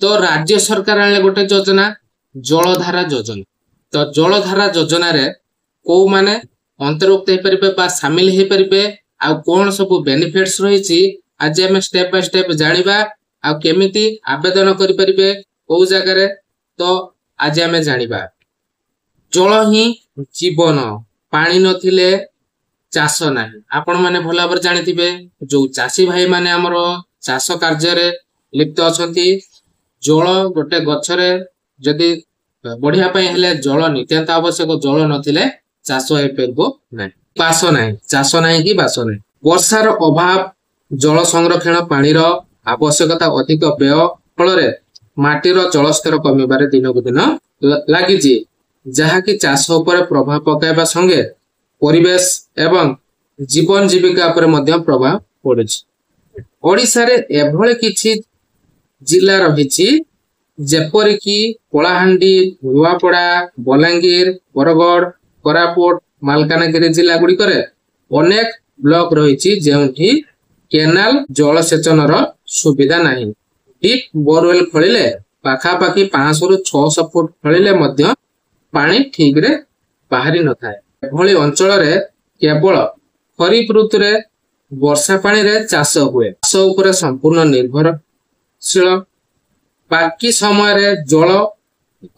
तो राज्य सरकार आने गोटे योजना जलधारा योजना। तो जलधारा योजना रे को माने अंतर्भुक्त हो पारे सामिल हो पारे आ कौन सब बेनिफिट्स रही आज आम स्टेप बाय स्टेप जानिबा आ केमिति आवेदन करि परिबे को जगह रे। तो आज आम जानिबा जल ही जीवन पानी नथिले चाष नाही। आपण माने भल भाव जानिथिबे जो चाषी भाई माने हमर चाष कार्य रे लिप्त अछंती जल गोटे गछरे जदि बढ़िया पई हेले जल नित्यंत आवश्यक जल नथिले चाष हे परबो नाही बास नाही चाष नाही कि बास नाही। वर्षार अभाव जल संरक्षण पानी रो आवश्यकता अधिक व्यय फल रे माटीर जलस्तर कमिबारे दिन को दिन लागिछि जहा कि चाष उपर प्रभाव पकाइबा संगे परिवेश एवं जीवन जीविका पर मध्य प्रभाव पड़ुछि। ओडिसा रे एभले किछि जिला रहिछि जेपरि कि कलाहांडी नुआपड़ा बलांगीर बरगड़ कोरापुट मालकानगिरी जिला गुडी करे अनेक ब्लॉक रहिछि जेउठी केनाल जलसेचन रो सुविधा नाही। डीप बोरवेल खोलिले पाखा पाखी 500 रु 600 फुट खोलिले मध्य पानी ठीक रे बाहरी न थाए। एभली अंचल रे केवल खरीफ ऋतु रे वर्षा पानी रे चाष हुए चाष उपरे संपूर्ण निर्भरशील बाकी समय रे जल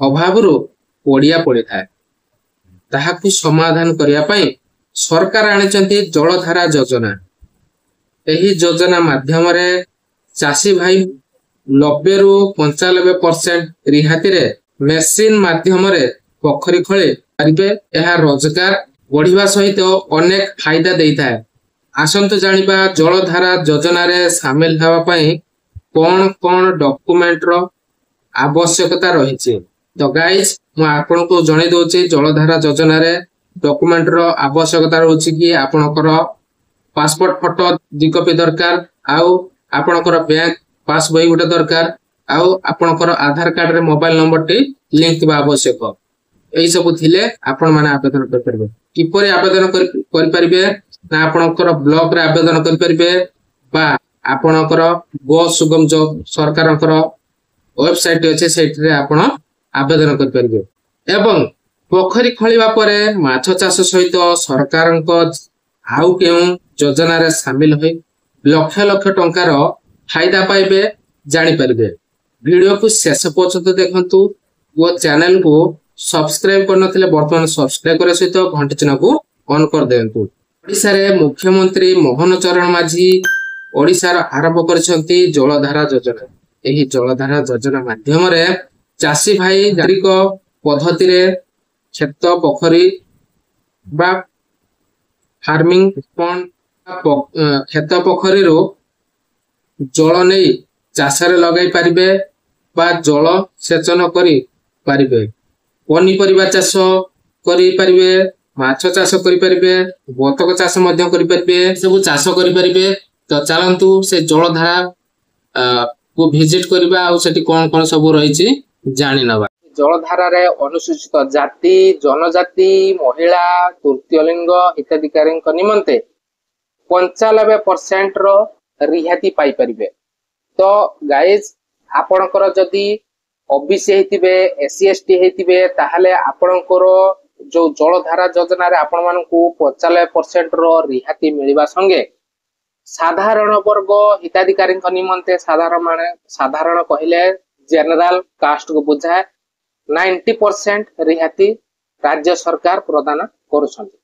अभाव रु पड़िया पड़ी थाए। ताहाकु समाधान करिया पई सरकार आनिचंती जलधारा योजना। एही योजना माध्यम रे चाषी भाई 90 रु 95% रिहाती रे मेसिन माध्यम रे पोखरी खोले पारिबे। एहा रोजगार बढ़िबा सहित अनेक फायदा देइथाय। आसंतु जानिबा जलधारा योजना रे शामिल हेबा पई कोन कोन डॉक्यूमेंट रो आवश्यकता रहिछि। तो गाइस मु आपन को जणे दोछि जलधारा योजना रे डॉक्यूमेंट रो आवश्यकता रहछि कि आपनकर पासपोर्ट फोटो 2 कॉपी दरकार आउ आपनकर बैंक पासबुक गोटे दरकार आउ आपनकर आधार कार्ड रे मोबाइल नंबर टी लिंक बा आवश्यक। एई सब थिले आपण माने आवेदन कर परबे। किपरि आवेदन कर परिबे ना आपनकर ब्लॉक रे आवेदन कर परिबे बा आपनकर गो सुगम जो सरकारकर वेबसाइट अछि सेट रे आपण आवेदन कर परिबे। एवं पोखरी खोलिबा परे माछ चाष सहित सरकारक आउ केउ योजना रे शामिल होई लक्ष लक्ष टंकार फायदा पाइबे जानि परिबे। वीडियो को शेष पर्यंत देखंतु वो चैनल को सब्सक्राइब करनथिले वर्तमान सब्सक्राइब करे सहित घंटी चिन्ह को ऑन कर देंतु। ओडिसा रे मुख्यमंत्री मोहन चरण माझी ओडिसा रा आरंभ करछंती जलधारा योजना। एही जलधारा योजना माध्यम रे चाषी भाई जारिक पद्धति रे खेत पोखरी बा फार्मिंग पॉन्ड खेत पोखरी रो जल नहीं चाषरे लगाई पारिबे बा जल सेचन करी पारिबे। पनीपरिबा चाष करी पारिबे माछ चाष करी पारिबे बतक चाष मध्य करी पारिबे सब चाष करी पारिबे। तो चलंतु से जलधारा को विजिट करबा आ सेठी कोन कोन सब रहिछि जानि नबा। जलधारा रे अनुसूचित जाति जनजाति महिला तृतीय लिंग इत्यादिकारी निमंते 95% रो रिहाती पाई परिबे। तो गाइज आपणकर जदि ओबीसी हेतिबे एससी एसटी हेतिबे ताहाले आपणकर जो जलधारा योजना रे आपण मानकू 95% रो रिहाती मिलिबा संगे साधारण वर्ग हिताधिकारी निमंते साधारण कहिले जनरल कास्ट को बुझाए 90% रिहाती राज्य सरकार प्रदान करुछन्ति।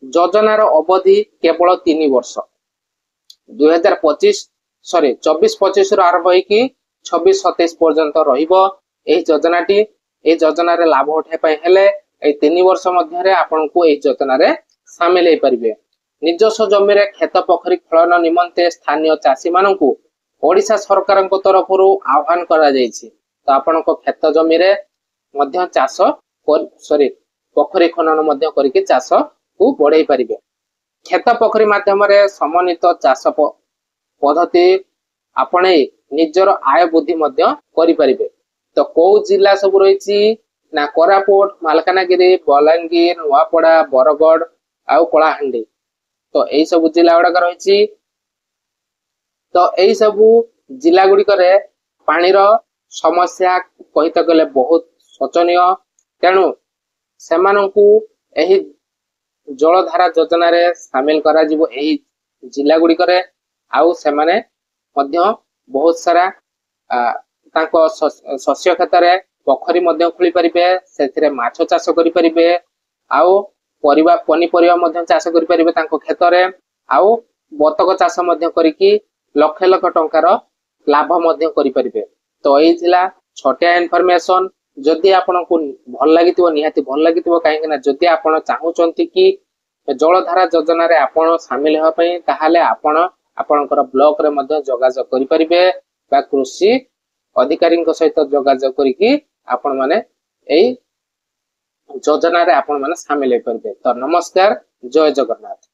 योजनार अवधि केवल 3 वर्ष 24-25 रो आरंभ होइकी 26-27 पर्यंत रहिबो। एही योजनाटी ए योजना रे लाभ उठाय पय हेले ए 3 वर्ष मध्य रे आपनको ए योजना रे शामिल हे परिबे। निजस्व जमी रे खेत पोखरी खलन निमंते स्थानीय चाषी माननकू ओडिशा सरकारक तरफरु आह्वान करा जायछि। तो आपनको खेत जमी रे मध्य चाष पोखरी खनन मध्य करिके चाष को बढ़ाई परिबे। खेत पोखरी माध्यम रे समन्वित चाष पद्धति आपणे निजर आय वृद्धि मध्य करि परिबे। तो को जिला सब रहिछि ना कोरापुट मालकानगिरी बलांगीर नुआपड़ा बरगड़ आउ कलाहांडी। तो एई सब जिला गुडा रहिछि। तो एई सब जिला गुडी करे पानी रो समस्या कहित गले बहुत शोचनीय। तेणु सेमानंकु एही जलधारा योजना रे शामिल करा जिवो एही जिला गुडी करे आउ सेमाने मध्य बहुत सारा तांको शस्य क्षेत्र रे पोखरी मध्य खुली परिबे सेथिरे माछ चाष करि परिबे आउ परिबा पनिपरिबा मध्य चाष करि परिबे तांको खेत रे आउ बतक चाष मध्य करिकि लक्ष लक्ष टंकार लाभ मध्य करि परिबे। तो एही थिला छोटिया इन्फॉर्मेशन। जदि आपनको भल लागितिबो निहाती भल लागितिबो काहेकि ना जदि आपण चाहूचंती कि जलधारा योजना रे आपण शामिल हेबा पई ताहाले आपण आपणकर ब्लॉक रे मध्य जोगाजोग करि परिबे बा कृषि अधिकारी सहित जोगाजोग करिकि आपण माने एई योजना रे आपण माने शामिल हे परिबे। तो नमस्कार, जय जगन्नाथ।